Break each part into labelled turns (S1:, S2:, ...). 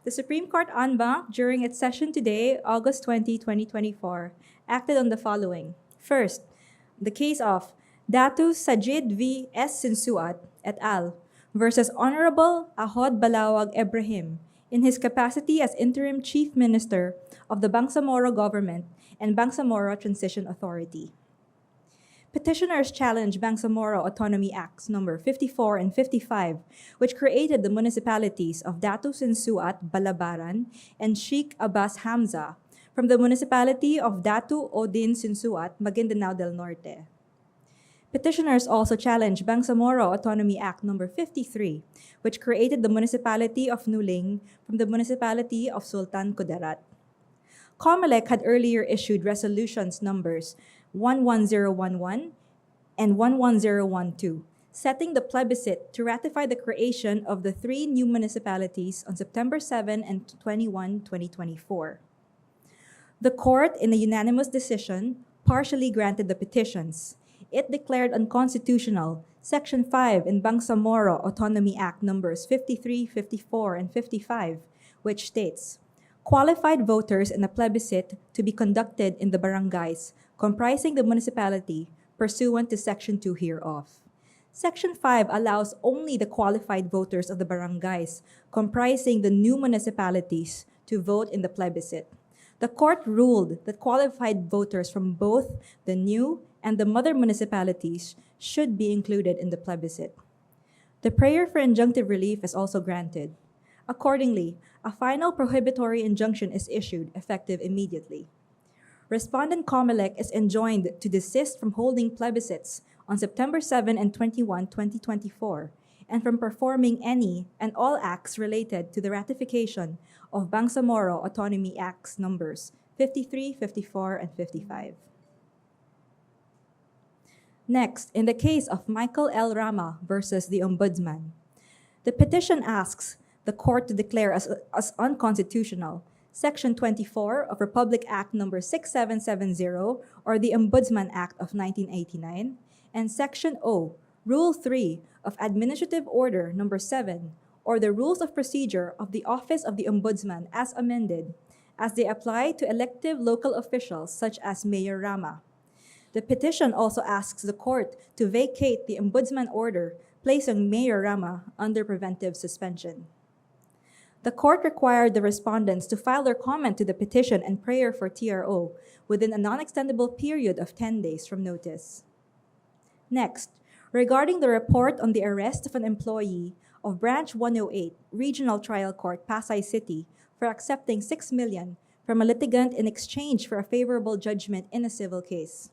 S1: The Supreme Court en banc, during its session today, August 20, 2024, acted on the following. First, the case of Datu Sajid v. S. Sinsuat et al. Versus Honorable Ahod Balawag Ibrahim in his capacity as Interim Chief Minister of the Bangsamoro Government and Bangsamoro Transition Authority. Petitioners challenge Bangsamoro Autonomy Acts No. 54 and 55, which created the municipalities of Datu Sinsuat Balabaran and Sheikh Abbas Hamza from the municipality of Datu Odin Sinsuat Maguindanao del Norte. Petitioners also challenge Bangsamoro Autonomy Act No. 53, which created the municipality of Nuling from the municipality of Sultan Kudarat. COMELEC had earlier issued resolutions numbers 11011 and 11012, setting the plebiscite to ratify the creation of the 3 new municipalities on September 7 and 21, 2024. The court, in a unanimous decision, partially granted the petitions. It declared unconstitutional Section 5 in Bangsamoro Autonomy Act numbers 53, 54, and 55, which states, qualified voters in a plebiscite to be conducted in the barangays comprising the municipality pursuant to Section 2 hereof. Section 5 allows only the qualified voters of the barangays comprising the new municipalities to vote in the plebiscite. The court ruled that qualified voters from both the new and the mother municipalities should be included in the plebiscite. The prayer for injunctive relief is also granted. Accordingly, a final prohibitory injunction is issued effective immediately. Respondent COMELEC is enjoined to desist from holding plebiscites on September 7 and 21, 2024, and from performing any and all acts related to the ratification of Bangsamoro Autonomy Acts numbers 53, 54, and 55. Next, in the case of Michael L. Rama versus the Ombudsman, the petition asks the court to declare as unconstitutional Section 24 of Republic Act No. 6770, or the Ombudsman Act of 1989, and Section O, Rule 3 of Administrative Order No. 7, or the Rules of Procedure of the Office of the Ombudsman as amended, as they apply to elective local officials such as Mayor Rama. The petition also asks the court to vacate the Ombudsman order placing Mayor Rama under preventive suspension. The court required the respondents to file their comment to the petition and prayer for TRO within a non-extendable period of 10 days from notice. Next, regarding the report on the arrest of an employee of Branch 108, Regional Trial Court, Pasay City, for accepting $6 million from a litigant in exchange for a favorable judgment in a civil case.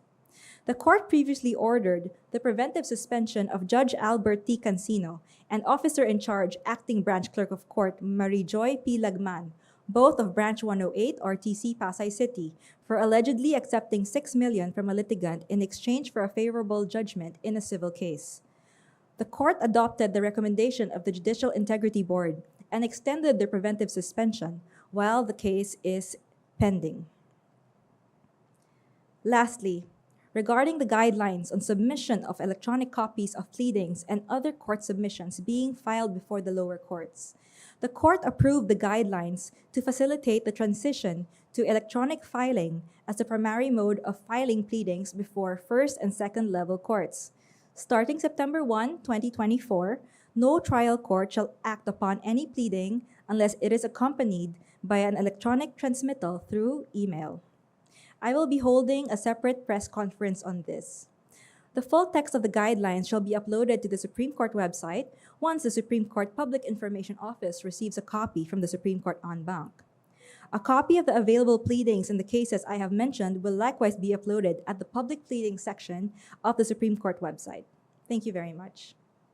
S1: The court previously ordered the preventive suspension of Judge Albert T. Cancino and Officer in Charge, Acting Branch Clerk of Court, Marie Joy P. Lagman, both of Branch 108 RTC Pasay City, for allegedly accepting $6 million from a litigant in exchange for a favorable judgment in a civil case. The court adopted the recommendation of the Judicial Integrity Board and extended the preventive suspension while the case is pending. Lastly, regarding the guidelines on submission of electronic copies of pleadings and other court submissions being filed before the lower courts, the court approved the guidelines to facilitate the transition to electronic filing as the primary mode of filing pleadings before first and second level courts. Starting September 1, 2024, no trial court shall act upon any pleading unless it is accompanied by an electronic transmittal through email. I will be holding a separate press conference on this. The full text of the guidelines shall be uploaded to the Supreme Court website once the Supreme Court Public Information Office receives a copy from the Supreme Court en banc. A copy of the available pleadings in the cases I have mentioned will likewise be uploaded at the public pleading section of the Supreme Court website. Thank you very much.